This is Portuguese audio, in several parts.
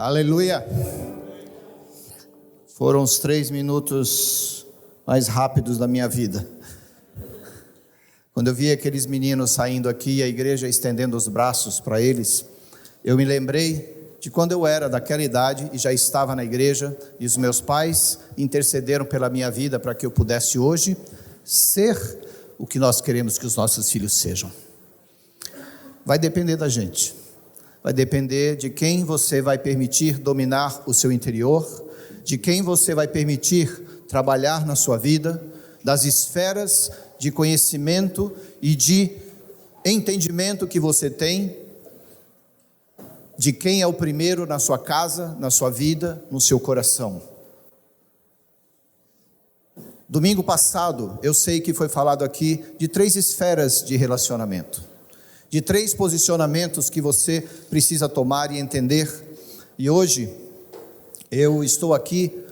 Aleluia! Foram os 3 minutos mais rápidos da minha vida. Quando eu vi aqueles meninos saindo aqui e a igreja estendendo os braços para eles, eu me lembrei de quando eu era daquela idade e já estava na igreja, e os meus pais intercederam pela minha vida para que eu pudesse hoje ser o que nós queremos que os nossos filhos sejam. Vai depender da gente, vai depender de quem você vai permitir dominar o seu interior, de quem você vai permitir trabalhar na sua vida, das esferas de conhecimento e de entendimento que você tem, de quem é o primeiro na sua casa, na sua vida, no seu coração. Domingo passado, eu sei que foi falado aqui de 3 esferas de relacionamento, de 3 posicionamentos que você precisa tomar e entender. E hoje, eu estou aqui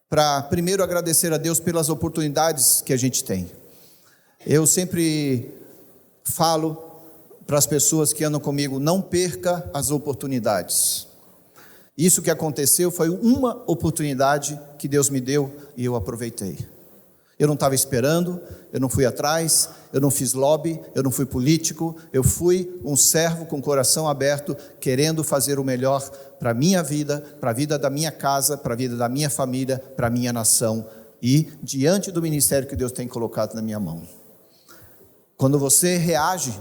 para primeiro agradecer a Deus pelas oportunidades que a gente tem. Eu sempre falo para as pessoas que andam comigo, não perca as oportunidades. Isso que aconteceu foi uma oportunidade que Deus me deu e eu aproveitei. Eu não estava esperando, eu não fui atrás, eu não fiz lobby, eu não fui político, eu fui um servo com o coração aberto, querendo fazer o melhor para a minha vida, para a vida da minha casa, para a vida da minha família, para a minha nação e diante do ministério que Deus tem colocado na minha mão. Quando você reage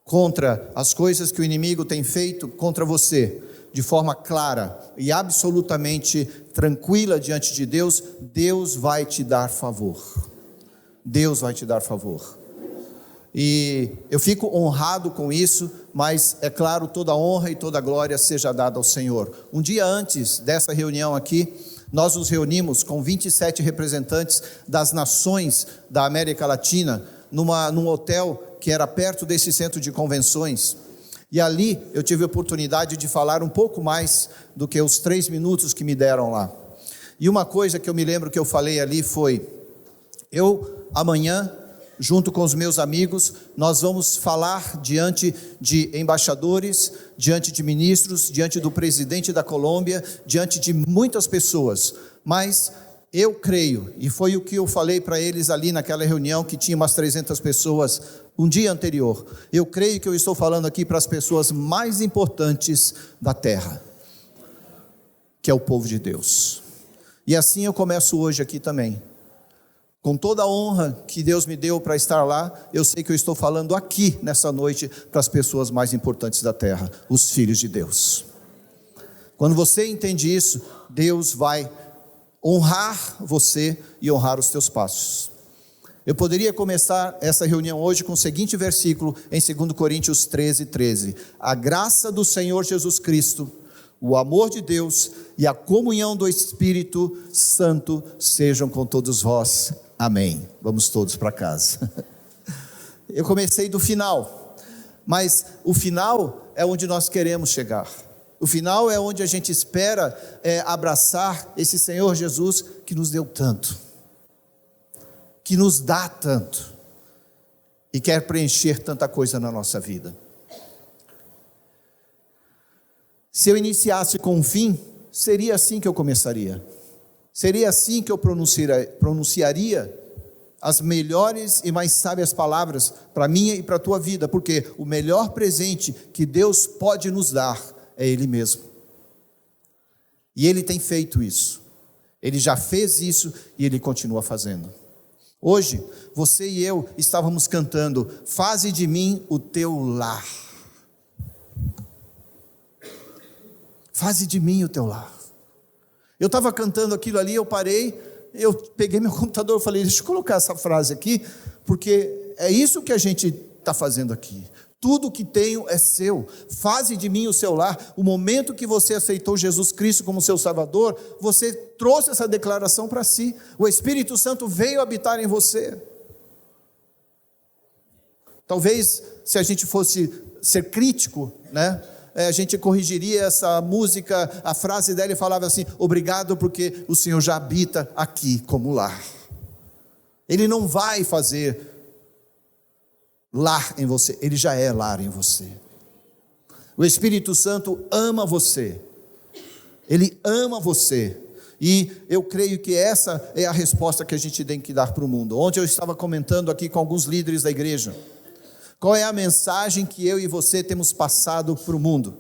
contra as coisas que o inimigo tem feito contra você, de forma clara e absolutamente tranquila diante de Deus, Deus vai te dar favor. Deus vai te dar favor. E eu fico honrado com isso, mas é claro, toda honra e toda glória seja dada ao Senhor. Um dia antes dessa reunião aqui, nós nos reunimos com 27 representantes das nações da América Latina, num hotel que era perto desse centro de convenções. E ali eu tive a oportunidade de falar um pouco mais do que os 3 minutos que me deram lá. E uma coisa que eu me lembro que eu falei ali foi: amanhã, junto com os meus amigos, nós vamos falar diante de embaixadores, diante de ministros, diante do presidente da Colômbia, diante de muitas pessoas, mas eu creio, e foi o que eu falei para eles ali naquela reunião que tinha umas 300 pessoas um dia anterior, eu creio que eu estou falando aqui para as pessoas mais importantes da terra, que é o povo de Deus. E assim eu começo hoje aqui também, com toda a honra que Deus me deu para estar lá. Eu sei que eu estou falando aqui nessa noite para as pessoas mais importantes da terra, os filhos de Deus. Quando você entende isso, Deus vai honrar você e honrar os teus passos. Eu poderia começar essa reunião hoje com o seguinte versículo em 2 Coríntios 13:13. A graça do Senhor Jesus Cristo, o amor de Deus e a comunhão do Espírito Santo sejam com todos vós. Amém. Vamos todos para casa. Eu comecei do final, mas o final é onde nós queremos chegar. O final é onde a gente espera abraçar esse Senhor Jesus que nos deu tanto, que nos dá tanto e quer preencher tanta coisa na nossa vida. Se eu iniciasse com um fim, seria assim que eu começaria. Seria assim que eu pronunciaria as melhores e mais sábias palavras para a minha e para a tua vida, porque o melhor presente que Deus pode nos dar é Ele mesmo. E Ele tem feito isso. Ele já fez isso e Ele continua fazendo. Hoje, você e eu estávamos cantando: faze de mim o teu lar. Faze de mim o teu lar. Eu estava cantando aquilo ali, eu parei, eu peguei meu computador e falei: deixa eu colocar essa frase aqui, porque é isso que a gente está fazendo aqui. Tudo que tenho é seu. Faze de mim o seu lar. O momento que você aceitou Jesus Cristo como seu Salvador, você trouxe essa declaração para si. O Espírito Santo veio habitar em você. Talvez, se a gente fosse ser crítico, a gente corrigiria essa música. A frase dela falava assim: obrigado porque o Senhor já habita aqui como lar. Ele não vai fazer lar em você, Ele já é lar em você. O Espírito Santo ama você, Ele ama você. E eu creio que essa é a resposta que a gente tem que dar para o mundo. Ontem eu estava comentando aqui com alguns líderes da igreja. Qual é a mensagem que eu e você temos passado para o mundo?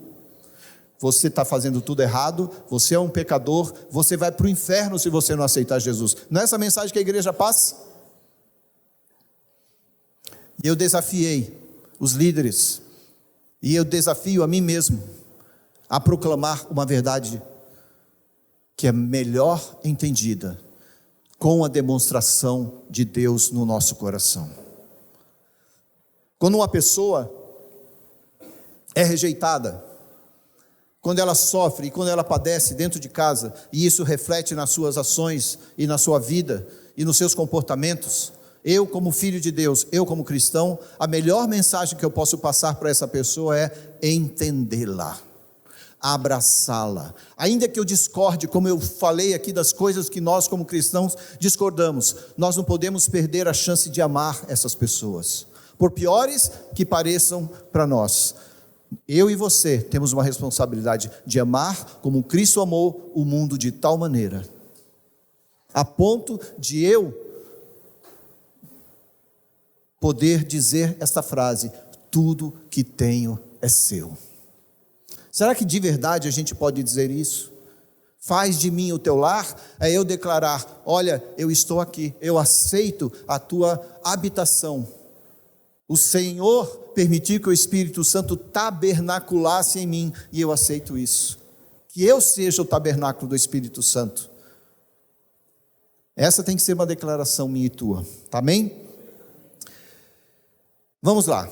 Você está fazendo tudo errado, você é um pecador, você vai para o inferno se você não aceitar Jesus. Não é essa mensagem que a igreja passa? E eu desafiei os líderes, e eu desafio a mim mesmo, a proclamar uma verdade que é melhor entendida com a demonstração de Deus no nosso coração. Quando uma pessoa é rejeitada, quando ela sofre e quando ela padece dentro de casa, e isso reflete nas suas ações e na sua vida e nos seus comportamentos, eu como filho de Deus, eu como cristão, a melhor mensagem que eu posso passar para essa pessoa é entendê-la, abraçá-la, ainda que eu discorde, como eu falei aqui das coisas que nós como cristãos discordamos, nós não podemos perder a chance de amar essas pessoas, por piores que pareçam para nós. Eu e você temos uma responsabilidade de amar como Cristo amou o mundo de tal maneira, a ponto de eu poder dizer esta frase: tudo que tenho é seu. Será que de verdade a gente pode dizer isso? Faz de mim o teu lar, é eu declarar: olha, eu estou aqui, eu aceito a tua habitação. O Senhor permitiu que o Espírito Santo tabernaculasse em mim, e eu aceito isso. Que eu seja o tabernáculo do Espírito Santo. Essa tem que ser uma declaração minha e tua, amém? Vamos lá.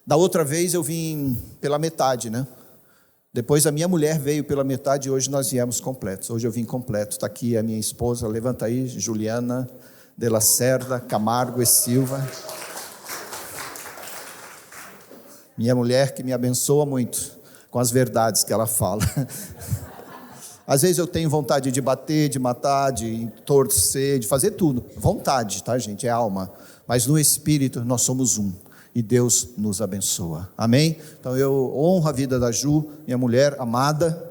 Da outra vez eu vim pela metade, né? Depois a minha mulher veio pela metade e hoje nós viemos completos. Hoje eu vim completo. Está aqui a minha esposa, levanta aí, Juliana de la Cerda Camargo e Silva. Minha mulher que me abençoa muito com as verdades que ela fala. Às vezes eu tenho vontade de bater, de matar, de torcer, de fazer tudo. Vontade, tá, gente? É alma. Mas no Espírito nós somos um. E Deus nos abençoa. Amém? Então eu honro a vida da Ju, minha mulher amada.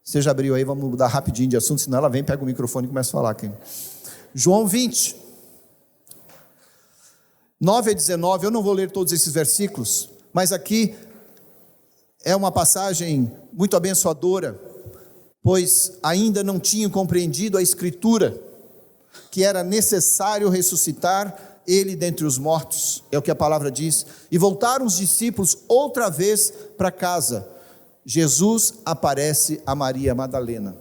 Você já abriu aí, vamos mudar rapidinho de assunto, senão ela vem, pega o microfone e começa a falar aqui. João 20. 9 a 19, eu não vou ler todos esses versículos, mas aqui é uma passagem muito abençoadora, pois ainda não tinham compreendido a Escritura, que era necessário ressuscitar ele dentre os mortos, é o que a palavra diz, e voltaram os discípulos outra vez para casa. Jesus aparece a Maria Madalena.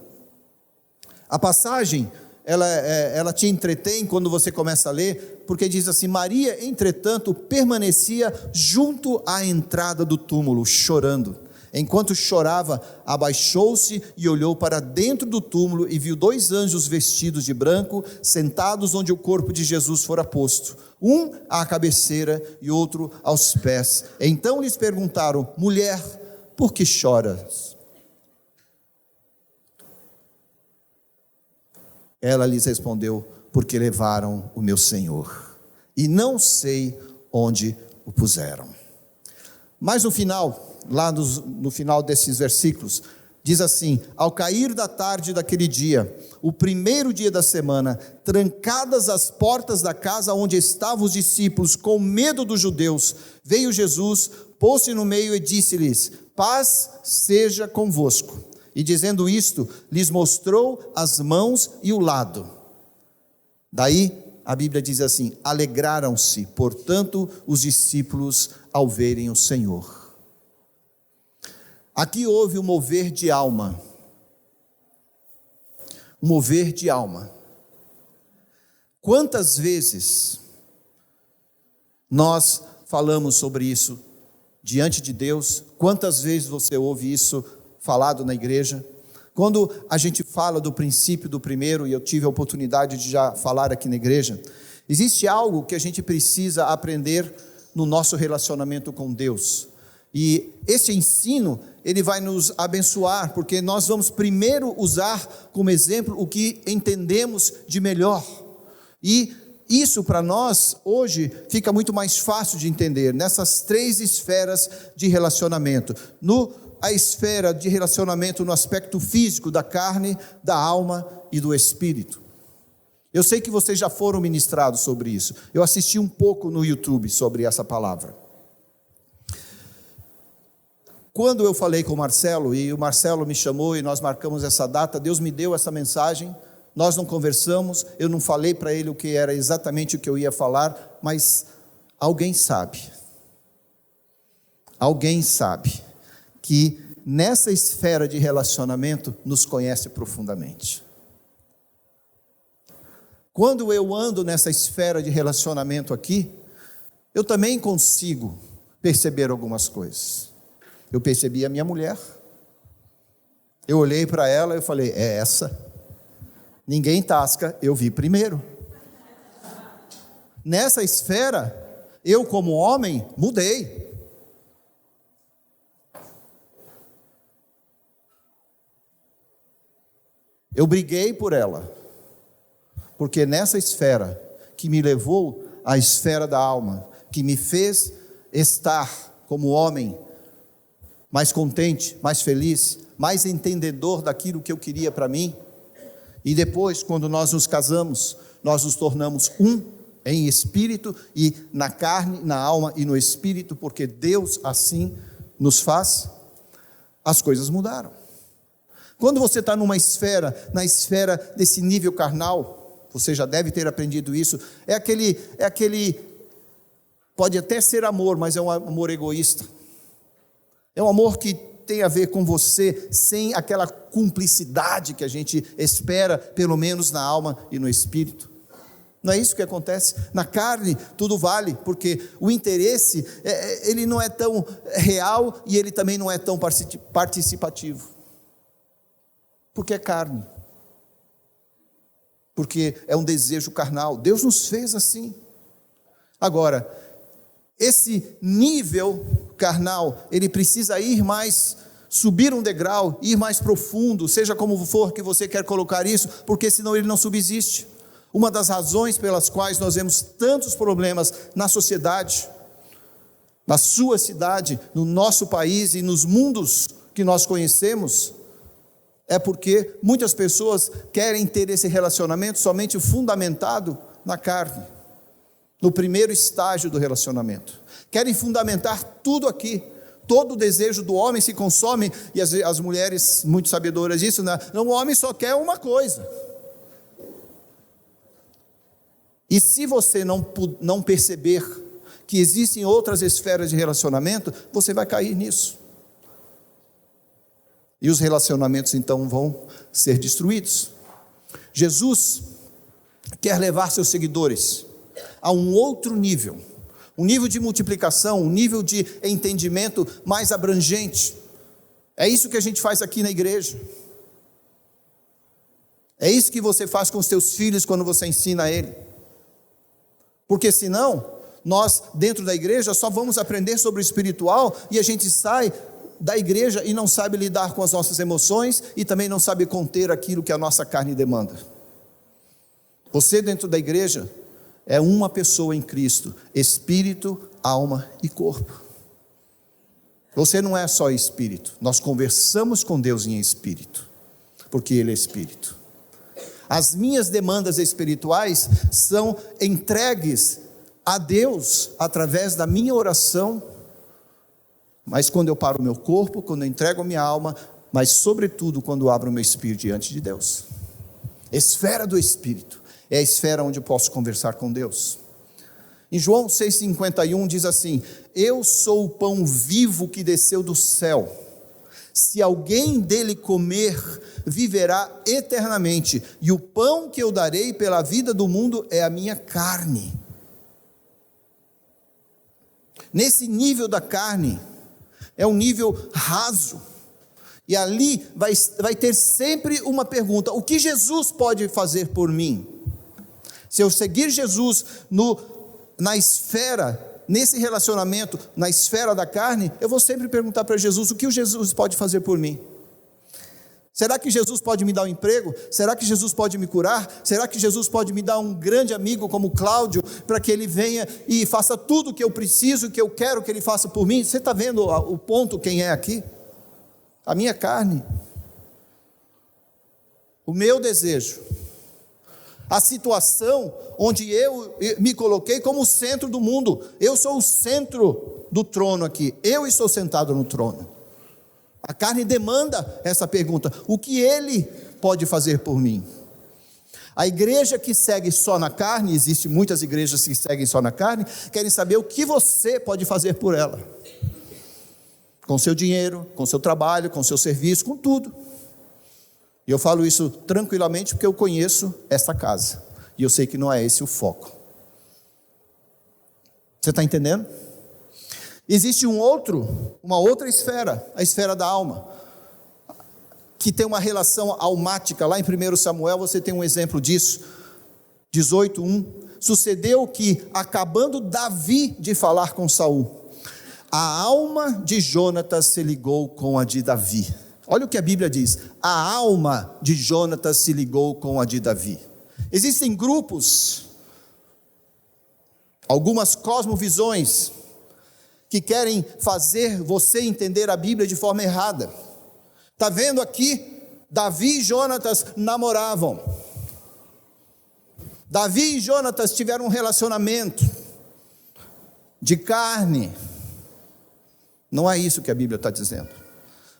A passagem, ela te entretém quando você começa a ler, porque diz assim: Maria, entretanto, permanecia junto à entrada do túmulo, chorando. Enquanto chorava, abaixou-se e olhou para dentro do túmulo e viu 2 anjos vestidos de branco, sentados onde o corpo de Jesus fora posto, um à cabeceira e outro aos pés. Então lhes perguntaram: mulher, por que choras? Ela lhes respondeu: porque levaram o meu Senhor, e não sei onde o puseram. Mas no final, lá no final desses versículos, diz assim: ao cair da tarde daquele dia, o primeiro dia da semana, trancadas as portas da casa onde estavam os discípulos, com medo dos judeus, veio Jesus, pôs-se no meio e disse-lhes: paz seja convosco. E dizendo isto, lhes mostrou as mãos e o lado. Daí a Bíblia diz assim: alegraram-se, portanto, os discípulos ao verem o Senhor. Aqui houve um mover de alma. Um mover de alma. Quantas vezes nós falamos sobre isso diante de Deus? Quantas vezes você ouve isso falado na igreja? Quando a gente fala do princípio do primeiro, e eu tive a oportunidade de já falar aqui na igreja, existe algo que a gente precisa aprender no nosso relacionamento com Deus. E esse ensino, ele vai nos abençoar, porque nós vamos primeiro usar como exemplo o que entendemos de melhor. E isso para nós, hoje, fica muito mais fácil de entender, nessas 3 esferas de relacionamento. No a esfera de relacionamento no aspecto físico da carne, da alma e do espírito. Eu sei que vocês já foram ministrados sobre isso. Eu assisti um pouco no YouTube sobre essa palavra. Quando eu falei com o Marcelo, e o Marcelo me chamou e nós marcamos essa data, Deus me deu essa mensagem, nós não conversamos, eu não falei para ele o que era exatamente o que eu ia falar, mas alguém sabe que nessa esfera de relacionamento nos conhece profundamente. Quando eu ando nessa esfera de relacionamento aqui, eu também consigo perceber algumas coisas. Eu percebi a minha mulher, eu olhei para ela e falei, é essa, ninguém tasca, eu vi primeiro. Nessa esfera, eu como homem, mudei. Eu briguei por ela, porque nessa esfera que me levou à esfera da alma, que me fez estar como homem, mais contente, mais feliz, mais entendedor daquilo que eu queria para mim. E depois, quando nós nos casamos, nós nos tornamos um em espírito e na carne, na alma e no espírito, porque Deus assim nos faz. As coisas mudaram. Quando você está numa esfera, na esfera desse nível carnal, você já deve ter aprendido isso, é aquele, pode até ser amor, mas é um amor egoísta. É um amor que tem a ver com você, sem aquela cumplicidade que a gente espera, pelo menos na alma e no espírito. Não é isso que acontece? Na carne tudo vale, porque o interesse, ele não é tão real e ele também não é tão participativo. Porque é carne. Porque é um desejo carnal. Deus nos fez assim. Agora, esse nível carnal, ele precisa subir um degrau, ir mais profundo, seja como for que você quer colocar isso, porque senão ele não subsiste. Uma das razões pelas quais nós vemos tantos problemas na sociedade, na sua cidade, no nosso país e nos mundos que nós conhecemos, é porque muitas pessoas querem ter esse relacionamento somente fundamentado na carne, no primeiro estágio do relacionamento. Querem fundamentar tudo aqui. Todo o desejo do homem se consome, e as mulheres muito sabedoras disso, né? Não, o homem só quer uma coisa. E se você não perceber que existem outras esferas de relacionamento, você vai cair nisso. E os relacionamentos então vão ser destruídos. Jesus quer levar seus seguidores a um outro nível, um nível de multiplicação, um nível de entendimento mais abrangente. É isso que a gente faz aqui na igreja. É isso que você faz com os seus filhos quando você ensina a ele. Porque senão, nós dentro da igreja só vamos aprender sobre o espiritual e a gente sai da igreja e não sabe lidar com as nossas emoções e também não sabe conter aquilo que a nossa carne demanda. Você dentro da igreja é uma pessoa em Cristo, espírito, alma e corpo. Você não é só espírito, nós conversamos com Deus em espírito, porque Ele é espírito. As minhas demandas espirituais são entregues a Deus através da minha oração, mas quando eu paro o meu corpo, quando eu entrego a minha alma, mas sobretudo quando eu abro o meu espírito diante de Deus. Esfera do espírito é a esfera onde eu posso conversar com Deus. Em João 6,51 diz assim: eu sou o pão vivo que desceu do céu, se alguém dele comer, viverá eternamente, e o pão que eu darei pela vida do mundo é a minha carne. Nesse nível da carne, é um nível raso, e ali vai ter sempre uma pergunta: o que Jesus pode fazer por mim? Se eu seguir Jesus na esfera, nesse relacionamento, na esfera da carne, eu vou sempre perguntar para Jesus: o que o Jesus pode fazer por mim? Será que Jesus pode me dar um emprego? Será que Jesus pode me curar? Será que Jesus pode me dar um grande amigo como Cláudio, para que ele venha e faça tudo o que eu preciso, que eu quero que ele faça por mim? Você está vendo o ponto, quem é aqui? a minha carne, o meu desejo, a situação onde eu me coloquei como o centro do mundo. Eu sou o centro do trono aqui, eu estou sentado no trono. A carne demanda essa pergunta: o que ele pode fazer por mim? A igreja que segue só na carne, existem muitas igrejas que seguem só na carne, querem saber o que você pode fazer por ela, com seu dinheiro, com seu trabalho, com seu serviço, com tudo. E eu falo isso tranquilamente porque eu conheço essa casa, e eu sei que não é esse o foco. Você está entendendo? Existe uma outra esfera, a esfera da alma, que tem uma relação almática. Lá em 1 Samuel você tem um exemplo disso, 18:1. Sucedeu que, acabando Davi de falar com Saul, a alma de Jonatas se ligou com a de Davi. Olha o que a Bíblia diz: a alma de Jonatas se ligou com a de Davi. Existem grupos, algumas cosmovisões, que querem fazer você entender a Bíblia de forma errada. Está vendo aqui? Davi e Jonatas namoravam. Davi e Jonatas tiveram um relacionamento de carne. Não é isso que a Bíblia está dizendo.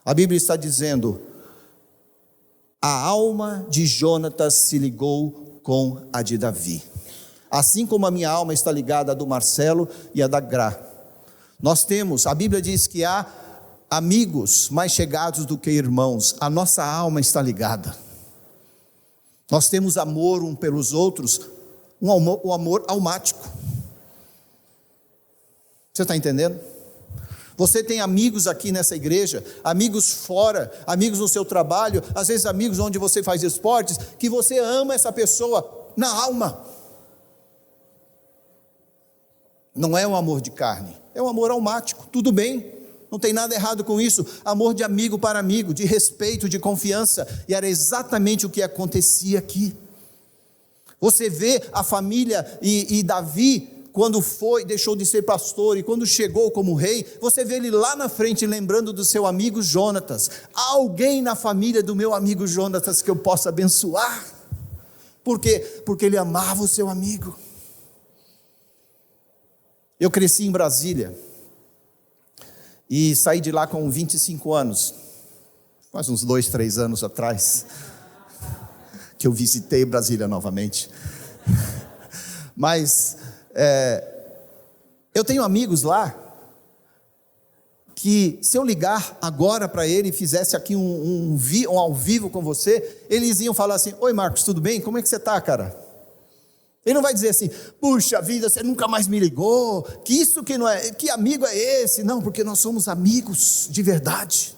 A Bíblia está dizendo: a alma de Jonatas se ligou com a de Davi. Assim como a minha alma está ligada à do Marcelo e à da Gra. Nós temos, a Bíblia diz que há amigos mais chegados do que irmãos. A nossa alma está ligada. Nós temos amor um pelos outros, um amor almático. Você está entendendo? Você tem amigos aqui nessa igreja, amigos fora, amigos no seu trabalho, às vezes amigos onde você faz esportes, que você ama essa pessoa na alma. Não é um amor de carne, é um amor almático. Tudo bem, não tem nada errado com isso. Amor de amigo para amigo, de respeito, de confiança. E era exatamente o que acontecia aqui. Você vê a família e Davi, quando deixou de ser pastor e quando chegou como rei, você vê ele lá na frente lembrando do seu amigo Jonatas. Há alguém na família do meu amigo Jonatas que eu possa abençoar? Por quê? Porque ele amava o seu amigo. Eu cresci em Brasília e saí de lá com 25 anos, faz uns 2, 3 anos atrás, que eu visitei Brasília novamente. Mas eu tenho amigos lá, que se eu ligar agora para ele e fizesse aqui um ao vivo com você, eles iam falar assim: oi Marcos, tudo bem? Como é que você está, cara? Ele não vai dizer assim: puxa vida, você nunca mais me ligou, que isso que não é, que amigo é esse? Não, porque nós somos amigos de verdade.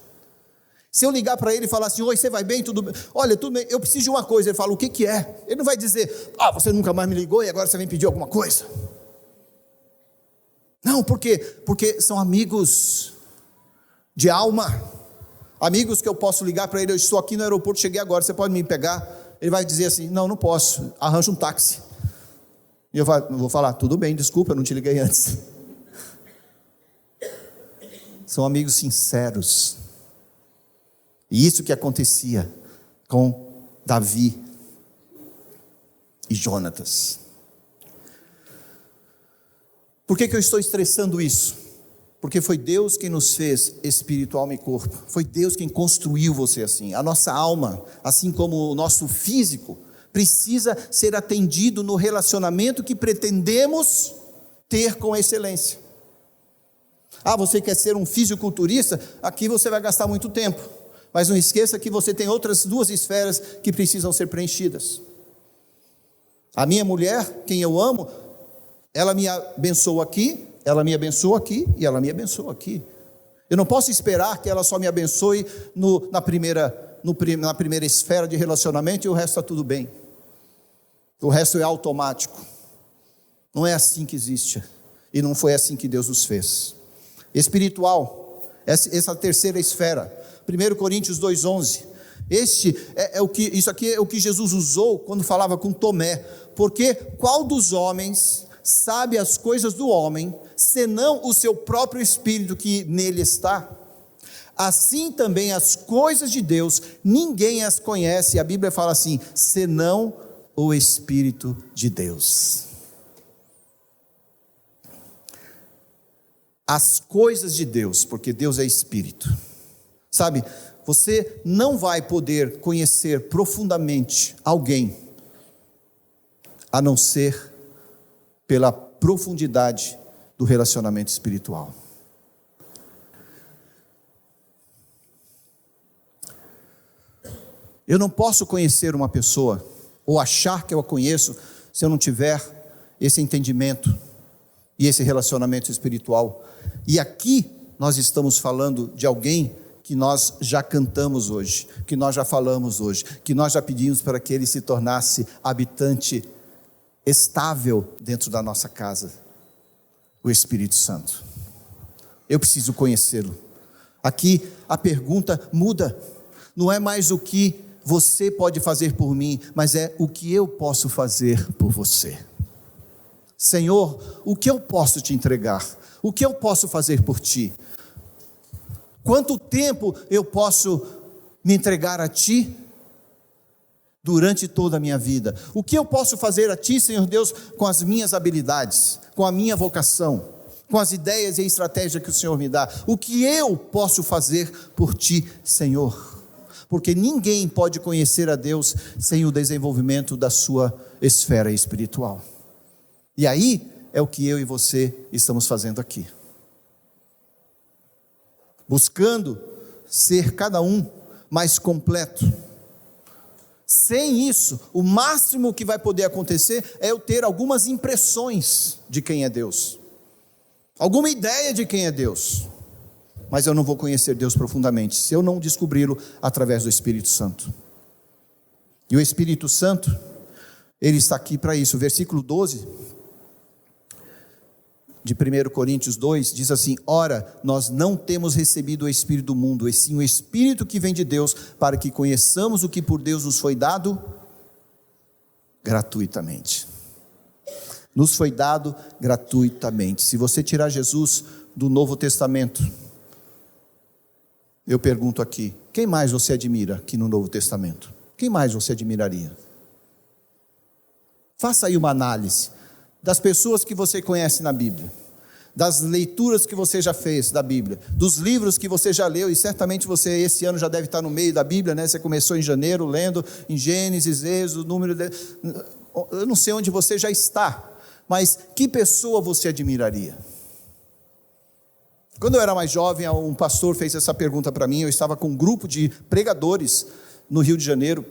Se eu ligar para ele e falar assim: oi, você vai bem? Tudo bem? Olha, tudo bem, eu preciso de uma coisa. Ele fala: o que é? Ele não vai dizer: você nunca mais me ligou e agora você vem pedir alguma coisa. Não, por quê? Porque são amigos de alma, amigos que eu posso ligar para ele: eu estou aqui no aeroporto, cheguei agora, você pode me pegar? Ele vai dizer assim: não posso, arranja um táxi. E eu vou falar: tudo bem, desculpa, eu não te liguei antes. São amigos sinceros. E isso que acontecia com Davi e Jonatas. Por que eu estou estressando isso? Porque foi Deus quem nos fez espírito, alma e corpo. Foi Deus quem construiu você assim. A nossa alma, assim como o nosso físico, precisa ser atendido no relacionamento que pretendemos ter com excelência. Você quer ser um fisiculturista? Aqui você vai gastar muito tempo. Mas não esqueça que você tem outras 2 esferas que precisam ser preenchidas. A minha mulher, quem eu amo, ela me abençoa aqui, ela me abençoa aqui e ela me abençoa aqui. Eu não posso esperar que ela só me abençoe na primeira esfera de relacionamento e o resto está tudo bem. O resto é automático. Não é assim que existe. E não foi assim que Deus nos fez. Espiritual, essa terceira esfera. 1 Coríntios 2,11. Isso aqui é o que Jesus usou quando falava com Tomé. Porque qual dos homens sabe as coisas do homem, senão o seu próprio espírito que nele está? Assim também as coisas de Deus, ninguém as conhece. A Bíblia fala assim, senão o Espírito de Deus. As coisas de Deus, porque Deus é Espírito. Sabe, você não vai poder conhecer profundamente alguém, a não ser pela profundidade do relacionamento espiritual. Eu não posso conhecer uma pessoa, ou achar que eu a conheço, se eu não tiver esse entendimento e esse relacionamento espiritual. E aqui nós estamos falando de alguém que nós já cantamos hoje, que nós já falamos hoje, que nós já pedimos para que ele se tornasse habitante estável dentro da nossa casa, o Espírito Santo. Eu preciso conhecê-lo. Aqui a pergunta muda, não é mais o que você pode fazer por mim, mas é o que eu posso fazer por você. Senhor, o que eu posso te entregar? O que eu posso fazer por ti? Quanto tempo eu posso me entregar a ti durante toda a minha vida? O que eu posso fazer a ti, Senhor Deus, com as minhas habilidades, com a minha vocação, com as ideias e a estratégia que o Senhor me dá? O que eu posso fazer por ti, Senhor? Porque ninguém pode conhecer a Deus sem o desenvolvimento da sua esfera espiritual. E aí é o que eu e você estamos fazendo aqui. Buscando ser cada um mais completo. Sem isso, o máximo que vai poder acontecer é eu ter algumas impressões de quem é Deus, alguma ideia de quem é Deus, mas eu não vou conhecer Deus profundamente, se eu não descobri-lo através do Espírito Santo. E o Espírito Santo, ele está aqui para isso. O versículo 12 de 1 Coríntios 2, diz assim: ora, nós não temos recebido o Espírito do mundo, e sim o Espírito que vem de Deus, para que conheçamos o que por Deus nos foi dado gratuitamente. Nos foi dado gratuitamente. Se você tirar Jesus do Novo Testamento, eu pergunto aqui, quem mais você admira aqui no Novo Testamento? Quem mais você admiraria? Faça aí uma análise das pessoas que você conhece na Bíblia, das leituras que você já fez da Bíblia, dos livros que você já leu, e certamente você esse ano já deve estar no meio da Bíblia, né? Você começou em janeiro lendo em Gênesis, Êxodo, eu não sei onde você já está, mas que pessoa você admiraria? Quando eu era mais jovem, um pastor fez essa pergunta para mim. Eu estava com um grupo de pregadores no Rio de Janeiro,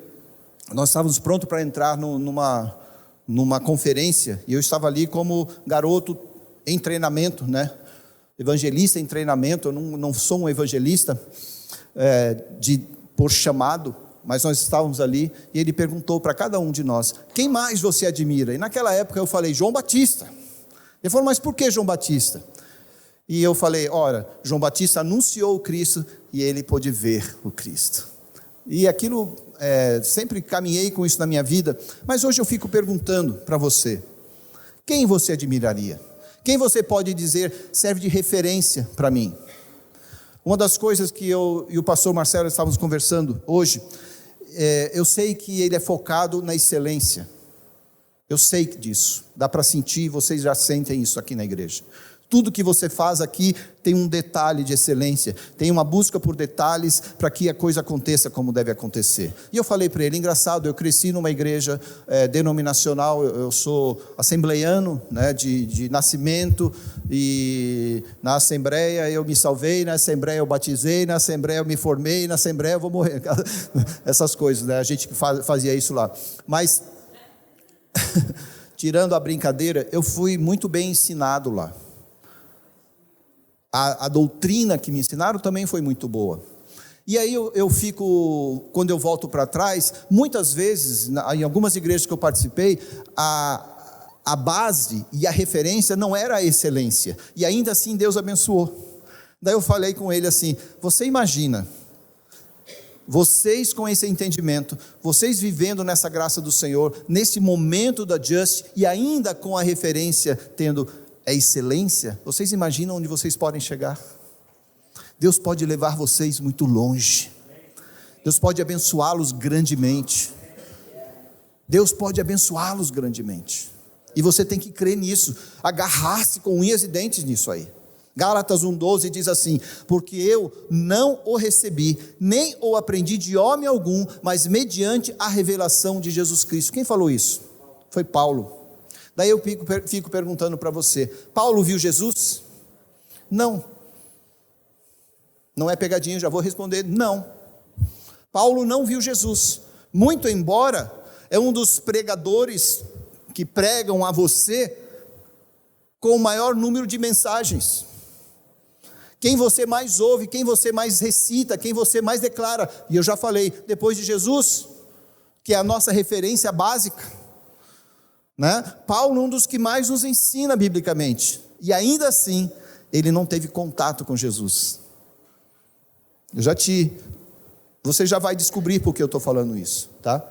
nós estávamos prontos para entrar numa conferência, e eu estava ali como garoto em treinamento, né? Evangelista em treinamento. Eu não sou um evangelista por chamado, mas nós estávamos ali, e ele perguntou para cada um de nós: quem mais você admira? E naquela época eu falei: João Batista. Ele falou: mas por que João Batista? E eu falei: ora, João Batista anunciou o Cristo e ele pôde ver o Cristo. E aquilo, sempre caminhei com isso na minha vida, mas hoje eu fico perguntando para você: quem você admiraria? Quem você pode dizer serve de referência para mim? Uma das coisas que eu e o pastor Marcelo estávamos conversando hoje, eu sei que ele é focado na excelência. Eu sei disso, dá para sentir, vocês já sentem isso aqui na igreja. Tudo que você faz aqui tem um detalhe de excelência, tem uma busca por detalhes para que a coisa aconteça como deve acontecer. E eu falei para ele: engraçado, eu cresci numa igreja denominacional, eu sou assembleiano, né, de nascimento, e na assembleia eu me salvei, na assembleia eu batizei, na assembleia eu me formei, na assembleia eu vou morrer. Essas coisas, né? A gente que fazia isso lá. Mas, tirando a brincadeira, eu fui muito bem ensinado lá. A doutrina que me ensinaram também foi muito boa. E aí eu fico, quando eu volto para trás, muitas vezes, em algumas igrejas que eu participei, a base e a referência não era a excelência, e ainda assim Deus abençoou. Daí eu falei com ele assim: você imagina, vocês com esse entendimento, vocês vivendo nessa graça do Senhor, nesse momento da Just, e ainda com a referência tendo a excelência, vocês imaginam onde vocês podem chegar? Deus pode levar vocês muito longe. Deus pode abençoá-los grandemente. Deus pode abençoá-los grandemente. E você tem que crer nisso, agarrar-se com unhas e dentes nisso aí. Gálatas 1,12 diz assim: porque eu não o recebi, nem o aprendi de homem algum, mas mediante a revelação de Jesus Cristo. Quem falou isso? Foi Paulo. Daí eu fico perguntando para você: Paulo viu Jesus? Não. Não é pegadinha, já vou responder: não. Paulo não viu Jesus, muito embora é um dos pregadores que pregam a você com o maior número de mensagens. Quem você mais ouve, quem você mais recita, quem você mais declara. E eu já falei, depois de Jesus, que é a nossa referência básica, né? Paulo é um dos que mais nos ensina biblicamente. E ainda assim, ele não teve contato com Jesus. Você já vai descobrir por que eu estou falando isso, tá?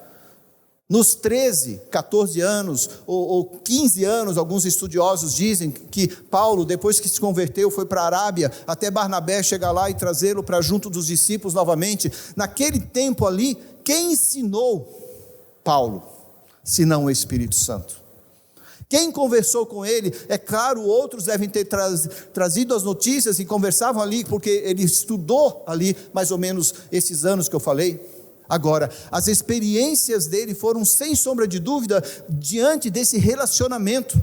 Nos 13, 14 anos, ou 15 anos, alguns estudiosos dizem que Paulo, depois que se converteu, foi para a Arábia, até Barnabé chegar lá e trazê-lo para junto dos discípulos novamente. Naquele tempo ali, quem ensinou Paulo, senão o Espírito Santo? Quem conversou com ele? É claro, outros devem ter trazido as notícias e conversavam ali, porque ele estudou ali mais ou menos esses anos que eu falei. Agora, as experiências dele foram, sem sombra de dúvida, diante desse relacionamento.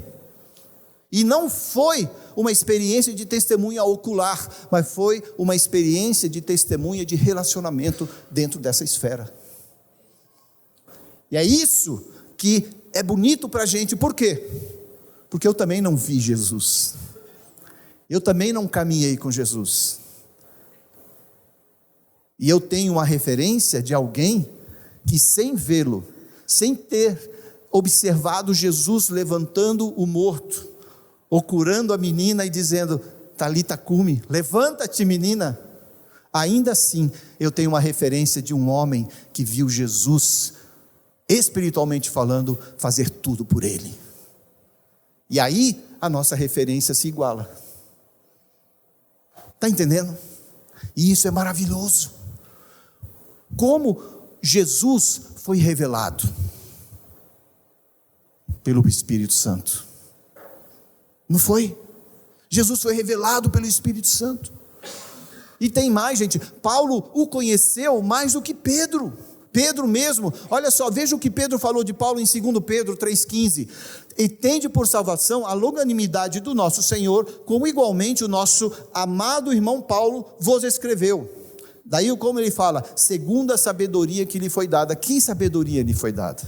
E não foi uma experiência de testemunha ocular, mas foi uma experiência de testemunha de relacionamento dentro dessa esfera. E é isso que é bonito para a gente. Por quê? Porque eu também não vi Jesus. Eu também não caminhei com Jesus. E eu tenho uma referência de alguém que, sem vê-lo, sem ter observado Jesus levantando o morto, ou curando a menina e dizendo: Talita cumi, levanta-te, menina. Ainda assim, eu tenho uma referência de um homem que viu Jesus, espiritualmente falando, fazer tudo por ele. E aí, a nossa referência se iguala. Está entendendo? E isso é maravilhoso. Como Jesus foi revelado? Pelo Espírito Santo. Não foi? Jesus foi revelado pelo Espírito Santo. E tem mais, gente. Paulo o conheceu mais do que Pedro. Pedro mesmo, olha só, veja o que Pedro falou de Paulo em 2 Pedro 3,15. E tende por salvação a longanimidade do nosso Senhor, como igualmente o nosso amado irmão Paulo vos escreveu. Daí como ele fala, segundo a sabedoria que lhe foi dada. Que sabedoria lhe foi dada?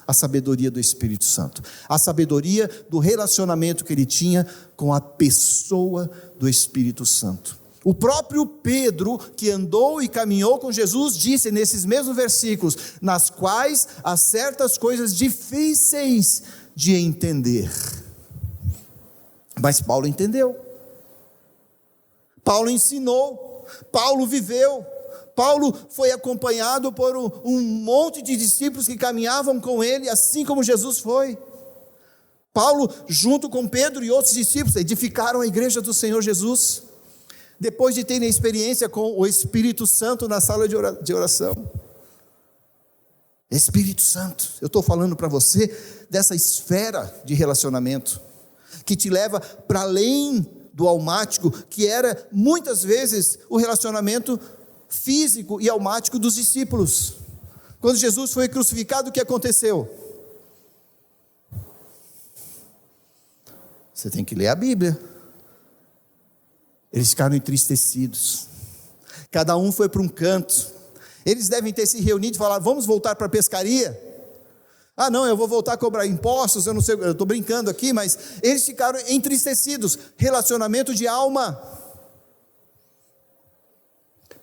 A sabedoria do Espírito Santo. A sabedoria do relacionamento que ele tinha com a pessoa do Espírito Santo. O próprio Pedro, que andou e caminhou com Jesus, disse nesses mesmos versículos, nas quais há certas coisas difíceis de entender. Mas Paulo entendeu. Paulo ensinou. Paulo viveu. Paulo foi acompanhado por um monte de discípulos que caminhavam com ele, assim como Jesus foi. Paulo, junto com Pedro e outros discípulos, edificaram a igreja do Senhor Jesus, depois de terem experiência com o Espírito Santo na sala de oração. Espírito Santo, eu estou falando para você dessa esfera de relacionamento, que te leva para além do almático, que era muitas vezes o relacionamento físico e almático dos discípulos. Quando Jesus foi crucificado, o que aconteceu? Você tem que ler a Bíblia. Eles ficaram entristecidos, cada um foi para um canto. Eles devem ter se reunido e falado: vamos voltar para a pescaria? Ah não, eu vou voltar a cobrar impostos, eu não sei, eu estou brincando aqui, mas eles ficaram entristecidos. Relacionamento de alma.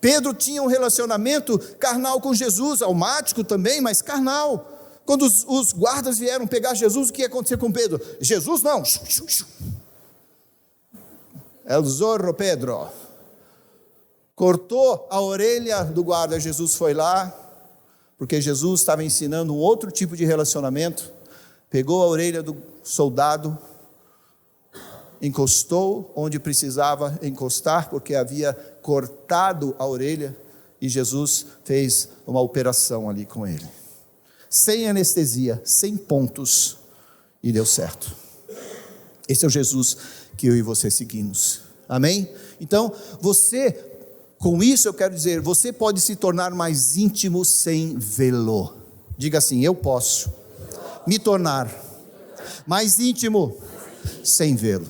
Pedro tinha um relacionamento carnal com Jesus, almático também, mas carnal. Quando os guardas vieram pegar Jesus, o que ia acontecer com Pedro? Jesus não, El zorro Pedro, cortou a orelha do guarda. Jesus foi lá, porque Jesus estava ensinando um outro tipo de relacionamento, pegou a orelha do soldado, encostou onde precisava encostar, porque havia cortado a orelha, e Jesus fez uma operação ali com ele. Sem anestesia, sem pontos, e deu certo. Esse é o Jesus que eu e você seguimos. Amém? Então, com isso eu quero dizer, você pode se tornar mais íntimo sem vê-lo. Diga assim: eu posso me tornar mais íntimo sem vê-lo.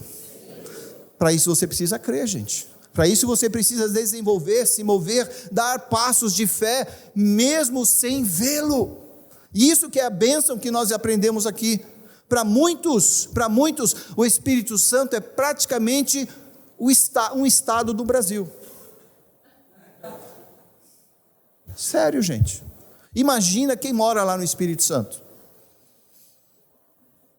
Para isso você precisa crer, gente. Para isso você precisa desenvolver, se mover, dar passos de fé, mesmo sem vê-lo. E isso que é a bênção que nós aprendemos aqui. Para muitos, o Espírito Santo é praticamente um estado do Brasil. Sério, gente. Imagina quem mora lá no Espírito Santo.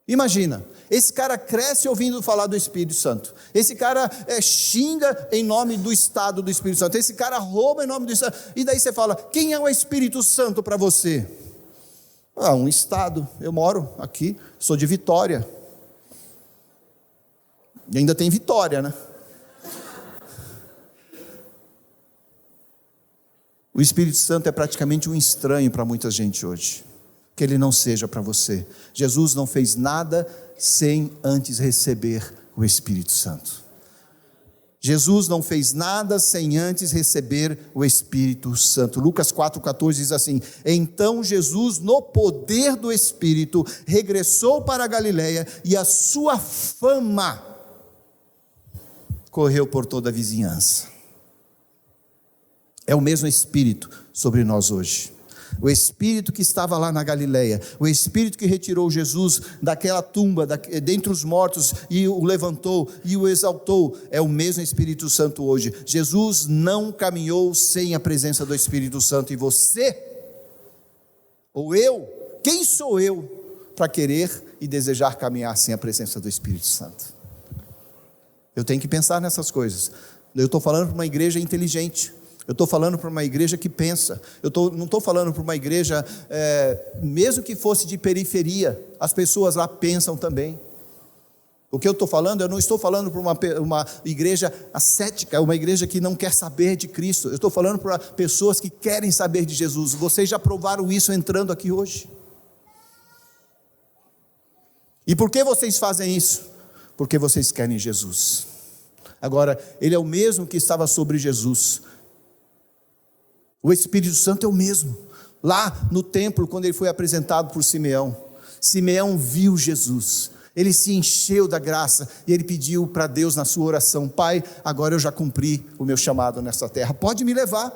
Imagina, esse cara cresce ouvindo falar do Espírito Santo. Esse cara xinga em nome do estado do Espírito Santo. Esse cara rouba em nome do estado. E daí você fala: quem é o Espírito Santo para você? Um estado. Eu moro aqui, sou de Vitória. E ainda tem Vitória, né? O Espírito Santo é praticamente um estranho para muita gente hoje. Que ele não seja para você. Jesus não fez nada sem antes receber o Espírito Santo. Jesus não fez nada sem antes receber o Espírito Santo. Lucas 4,14 diz assim: então Jesus, no poder do Espírito, regressou para a Galileia, e a sua fama correu por toda a vizinhança. É o mesmo Espírito sobre nós hoje. O Espírito que estava lá na Galileia, o Espírito que retirou Jesus daquela tumba, dentre os mortos, e o levantou e o exaltou, é o mesmo Espírito Santo hoje. Jesus não caminhou sem a presença do Espírito Santo. E você, ou eu, quem sou eu para querer e desejar caminhar sem a presença do Espírito Santo? Eu tenho que pensar nessas coisas. Eu estou falando para uma igreja inteligente. Eu estou falando para uma igreja que pensa. Não estou falando para uma igreja, mesmo que fosse de periferia, as pessoas lá pensam também. O que eu estou falando, eu não estou falando para uma igreja ascética, uma igreja que não quer saber de Cristo. Eu estou falando para pessoas que querem saber de Jesus. Vocês já provaram isso entrando aqui hoje. E por que vocês fazem isso? Porque vocês querem Jesus. Agora, Ele é o mesmo que estava sobre Jesus. O Espírito Santo é o mesmo. Lá no templo, quando ele foi apresentado por Simeão, Simeão viu Jesus. Ele se encheu da graça e ele pediu para Deus na sua oração: Pai, agora eu já cumpri o meu chamado nessa terra, pode me levar.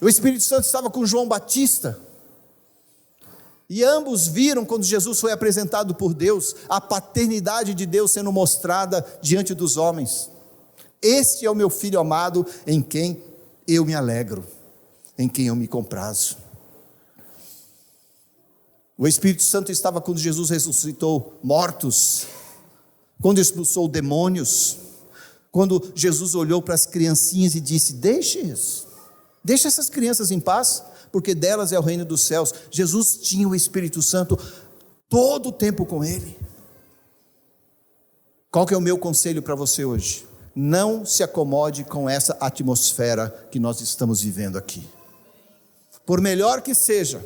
O Espírito Santo estava com João Batista. E ambos viram, quando Jesus foi apresentado por Deus, a paternidade de Deus sendo mostrada diante dos homens. Este é o meu filho amado, em quem eu me alegro, em quem eu me comprazo. O Espírito Santo estava quando Jesus ressuscitou mortos, quando expulsou demônios, quando Jesus olhou para as criancinhas e disse: deixe essas crianças em paz, porque delas é o reino dos céus. Jesus tinha o Espírito Santo todo o tempo com ele. Qual que é o meu conselho para você hoje? Não se acomode com essa atmosfera que nós estamos vivendo aqui. Por melhor que seja,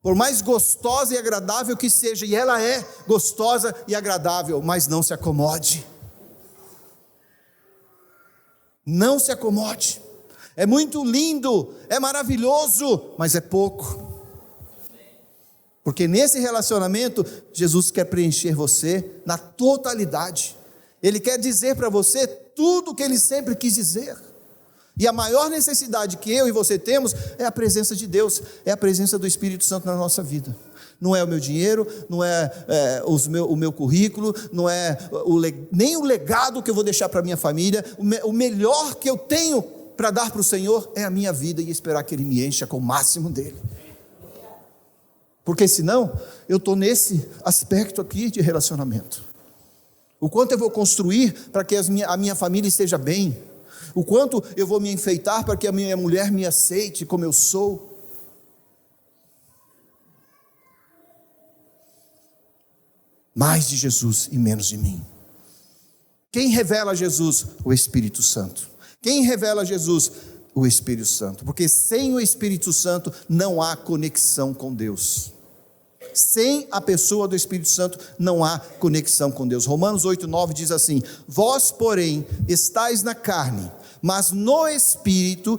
por mais gostosa e agradável que seja, e ela é gostosa e agradável, mas não se acomode. Não se acomode. É muito lindo, é maravilhoso, mas é pouco. Porque nesse relacionamento, Jesus quer preencher você na totalidade. Ele quer dizer para você tudo o que Ele sempre quis dizer. E a maior necessidade que eu e você temos é a presença de Deus, é a presença do Espírito Santo na nossa vida. Não é o meu dinheiro, não é, o meu currículo, não é nem o legado que eu vou deixar para a minha família. O melhor que eu tenho para dar para o Senhor é a minha vida, e esperar que Ele me encha com o máximo dEle. Porque senão, eu estou nesse aspecto aqui de relacionamento. O quanto eu vou construir para que a minha família esteja bem. O quanto eu vou me enfeitar para que a minha mulher me aceite como eu sou. Mais de Jesus e menos de mim. Quem revela Jesus? O Espírito Santo. Quem revela Jesus? O Espírito Santo. Porque sem o Espírito Santo não há conexão com Deus. Sem a pessoa do Espírito Santo não há conexão com Deus. Romanos 8:9 diz assim: vós, porém, estáis na carne, mas no Espírito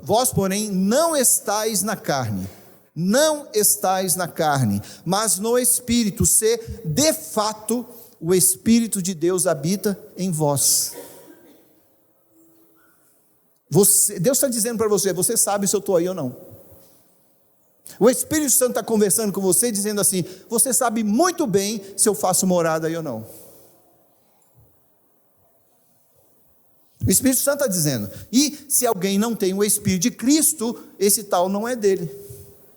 vós, porém, não estáis na carne. Não estáis na carne, mas no Espírito, se de fato o Espírito de Deus habita em vós. Deus está dizendo para você: você sabe se eu estou aí ou não. O Espírito Santo está conversando com você, dizendo assim: você sabe muito bem se eu faço morada aí ou não. O Espírito Santo está dizendo. E se alguém não tem o Espírito de Cristo, esse tal não é dele.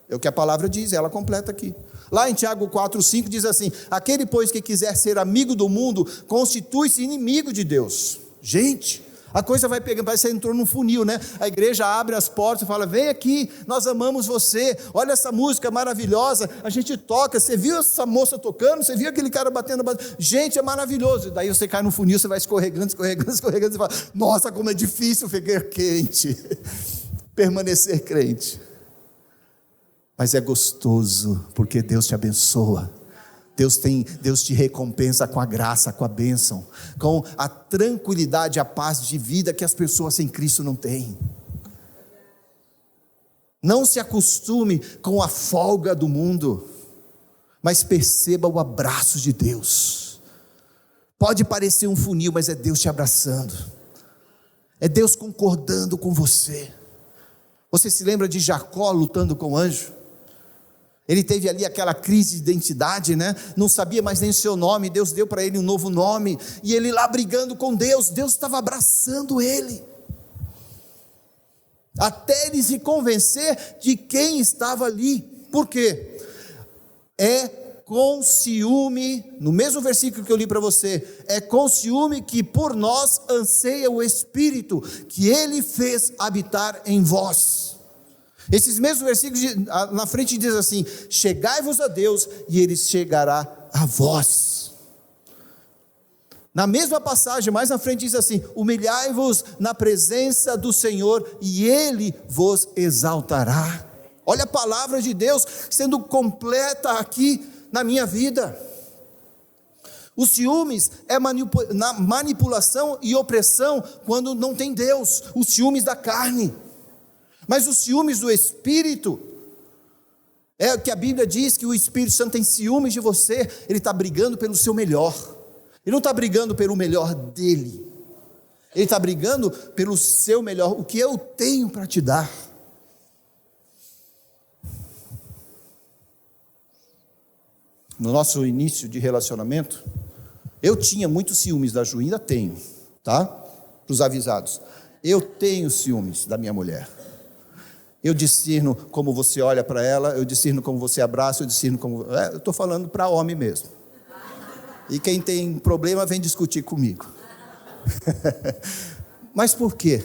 É o que a palavra diz, ela completa aqui. Lá em Tiago 4:5 diz assim: aquele, pois, que quiser ser amigo do mundo, constitui-se inimigo de Deus. Gente, a coisa vai pegando, parece que você entrou num funil, né? A igreja abre as portas e fala: vem aqui, nós amamos você, olha essa música maravilhosa, a gente toca, você viu essa moça tocando, você viu aquele cara batendo, gente, é maravilhoso. E daí você cai no funil, você vai escorregando, você fala: nossa, como é difícil ficar crente, permanecer crente. Mas é gostoso, porque Deus te abençoa. Deus te recompensa com a graça, com a bênção, com a tranquilidade, a paz de vida que as pessoas sem Cristo não têm. Não se acostume com a folga do mundo, mas perceba o abraço de Deus. Pode parecer um funil, mas é Deus te abraçando, é Deus concordando com você. Você se lembra de Jacó lutando com o anjo? Ele teve ali aquela crise de identidade, né? Não sabia mais nem o seu nome, Deus deu para ele um novo nome, e ele lá brigando com Deus, Deus estava abraçando ele, até ele se convencer de quem estava ali. Por quê? É com ciúme, no mesmo versículo que eu li para você, é com ciúme que por nós anseia o Espírito, que ele fez habitar em vós. Esses mesmos versículos na frente diz assim: chegai-vos a Deus e Ele chegará a vós. Na mesma passagem, mais na frente diz assim: humilhai-vos na presença do Senhor e Ele vos exaltará. Olha a palavra de Deus sendo completa aqui na minha vida. Os ciúmes é manipulação e opressão quando não tem Deus, os ciúmes da carne. Mas os ciúmes do Espírito, é o que a Bíblia diz, que o Espírito Santo tem ciúmes de você. Ele está brigando pelo seu melhor, ele não está brigando pelo melhor dele, ele está brigando pelo seu melhor, o que eu tenho para te dar. No nosso início de relacionamento, eu tinha muitos ciúmes da Ju, ainda tenho, tá? Para os avisados, eu tenho ciúmes da minha mulher. Eu discerno como você olha para ela, eu discerno como você abraça, eu discerno como... eu estou falando para homem mesmo. E quem tem problema vem discutir comigo. Mas por quê?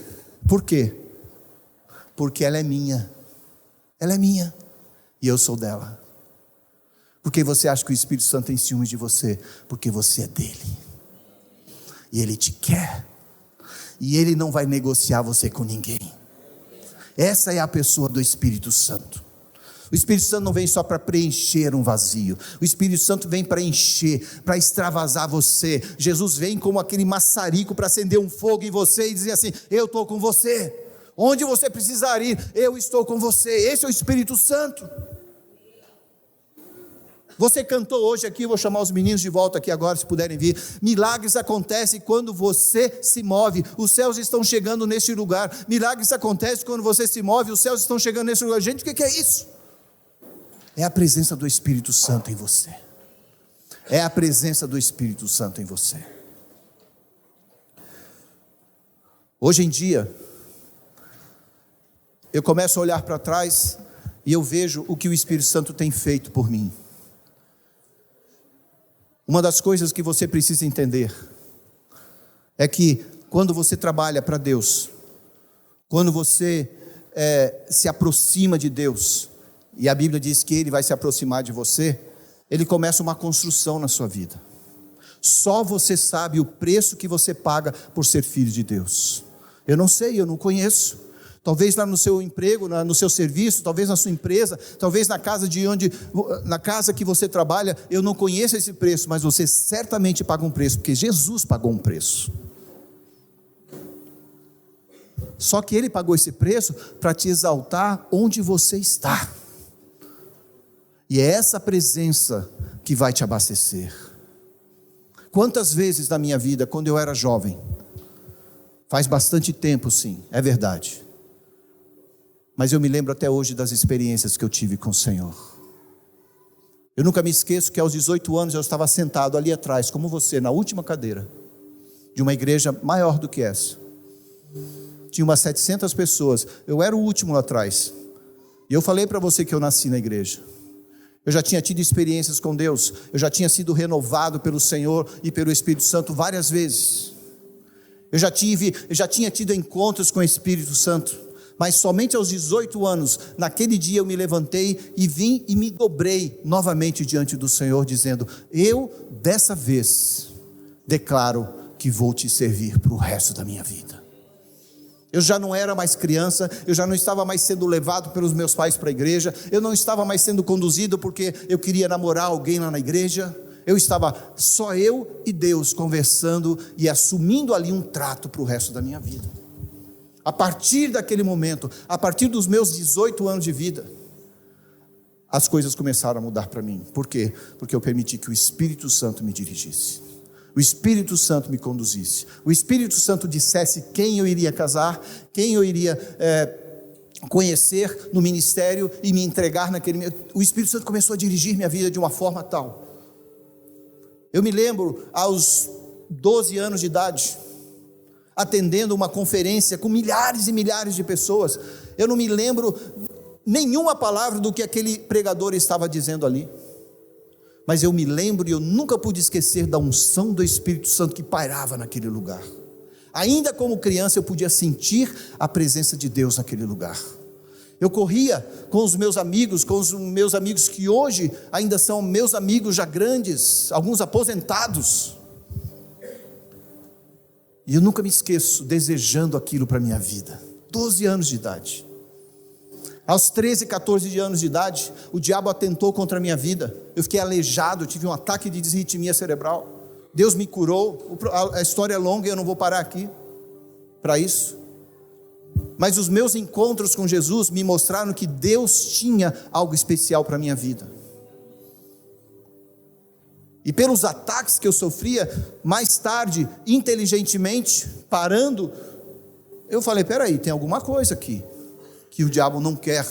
Por quê? Porque ela é minha. Ela é minha. E eu sou dela. Por que você acha que o Espírito Santo tem ciúmes de você? Porque você é dele. E ele te quer. E ele não vai negociar você com ninguém. Essa é a pessoa do Espírito Santo. O Espírito Santo não vem só para preencher um vazio. O Espírito Santo vem para encher, para extravasar você. Jesus vem como aquele maçarico para acender um fogo em você e dizer assim: eu estou com você. Onde você precisar ir, eu estou com você. Esse é o Espírito Santo. Você cantou hoje aqui, vou chamar os meninos de volta aqui agora, se puderem vir. Milagres acontecem quando você se move. Os céus estão chegando neste lugar. Milagres acontecem quando você se move. Os céus estão chegando neste lugar. Gente, o que é isso? É a presença do Espírito Santo em você. É a presença do Espírito Santo em você. Hoje em dia, eu começo a olhar para trás e eu vejo o que o Espírito Santo tem feito por mim. Uma das coisas que você precisa entender é que quando você trabalha para Deus, quando você se aproxima de Deus, e a Bíblia diz que Ele vai se aproximar de você, Ele começa uma construção na sua vida. Só você sabe o preço que você paga por ser filho de Deus. Eu não sei, eu não conheço. Talvez lá no seu emprego, no seu serviço, talvez na sua empresa, talvez na casa que você trabalha, eu não conheço esse preço, mas você certamente paga um preço, porque Jesus pagou um preço. Só que Ele pagou esse preço para te exaltar onde você está. E é essa presença que vai te abastecer. Quantas vezes na minha vida, quando eu era jovem, faz bastante tempo sim, é verdade, mas eu me lembro até hoje das experiências que eu tive com o Senhor. Eu nunca me esqueço que aos 18 anos eu estava sentado ali atrás, como você, na última cadeira de uma igreja maior do que essa. Tinha umas 700 pessoas, eu era o último lá atrás. E eu falei para você que eu nasci na igreja. Eu já tinha tido experiências com Deus, eu já tinha sido renovado pelo Senhor e pelo Espírito Santo várias vezes. Eu já tinha tido encontros com o Espírito Santo, mas somente aos 18 anos, naquele dia eu me levantei e vim e me dobrei novamente diante do Senhor, dizendo: eu dessa vez declaro que vou te servir para o resto da minha vida. Eu já não era mais criança, eu já não estava mais sendo levado pelos meus pais para a igreja, eu não estava mais sendo conduzido porque eu queria namorar alguém lá na igreja. Eu estava só eu e Deus conversando e assumindo ali um trato para o resto da minha vida. A partir daquele momento, a partir dos meus 18 anos de vida, as coisas começaram a mudar para mim. Por quê? Porque eu permiti que o Espírito Santo me dirigisse, o Espírito Santo me conduzisse, o Espírito Santo dissesse quem eu iria casar, quem eu iria conhecer no ministério e me entregar naquele. O Espírito Santo começou a dirigir minha vida de uma forma tal. Eu me lembro aos 12 anos de idade, atendendo uma conferência com milhares e milhares de pessoas. Eu não me lembro nenhuma palavra do que aquele pregador estava dizendo ali, mas eu me lembro e eu nunca pude esquecer da unção do Espírito Santo que pairava naquele lugar. Ainda como criança eu podia sentir a presença de Deus naquele lugar. Eu corria com os meus amigos que hoje ainda são meus amigos já grandes, alguns aposentados, e eu nunca me esqueço desejando aquilo para a minha vida. 12 anos de idade. Aos 13, 14 anos de idade, o diabo atentou contra a minha vida. Eu fiquei aleijado, tive um ataque de disritmia cerebral. Deus me curou. A história é longa e eu não vou parar aqui para isso. Mas os meus encontros com Jesus me mostraram que Deus tinha algo especial para a minha vida. E pelos ataques que eu sofria, mais tarde, inteligentemente, parando, eu falei: peraí, tem alguma coisa aqui que o diabo não quer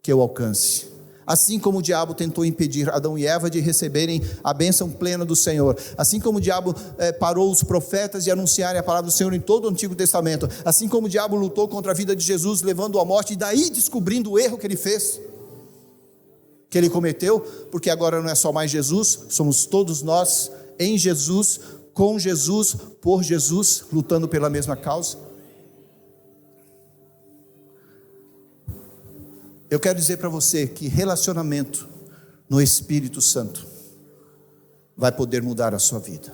que eu alcance. Assim como o diabo tentou impedir Adão e Eva de receberem a bênção plena do Senhor, assim como o diabo parou os profetas de anunciarem a palavra do Senhor em todo o Antigo Testamento, assim como o diabo lutou contra a vida de Jesus, levando-o à morte, e daí descobrindo o erro que ele fez, que ele cometeu, porque agora não é só mais Jesus, somos todos nós em Jesus, com Jesus, por Jesus, lutando pela mesma causa. Eu quero dizer para você que relacionamento no Espírito Santo vai poder mudar a sua vida,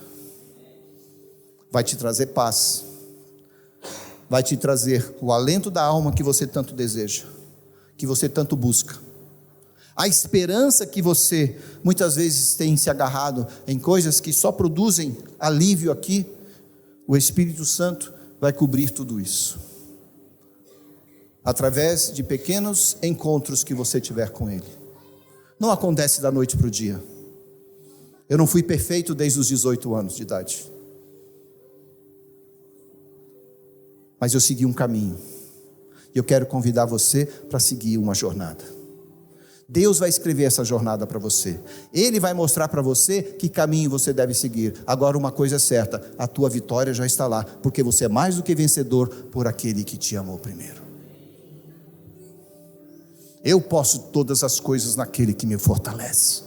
vai te trazer paz, vai te trazer o alento da alma que você tanto deseja, que você tanto busca, a esperança que você muitas vezes tem se agarrado em coisas que só produzem alívio aqui. O Espírito Santo vai cobrir tudo isso, através de pequenos encontros que você tiver com Ele. Não acontece da noite para o dia. Eu não fui perfeito desde os 18 anos de idade, mas eu segui um caminho, e eu quero convidar você para seguir uma jornada. Deus vai escrever essa jornada para você, Ele vai mostrar para você que caminho você deve seguir. Agora uma coisa é certa: a tua vitória já está lá, porque você é mais do que vencedor por aquele que te amou primeiro. Eu posso todas as coisas naquele que me fortalece.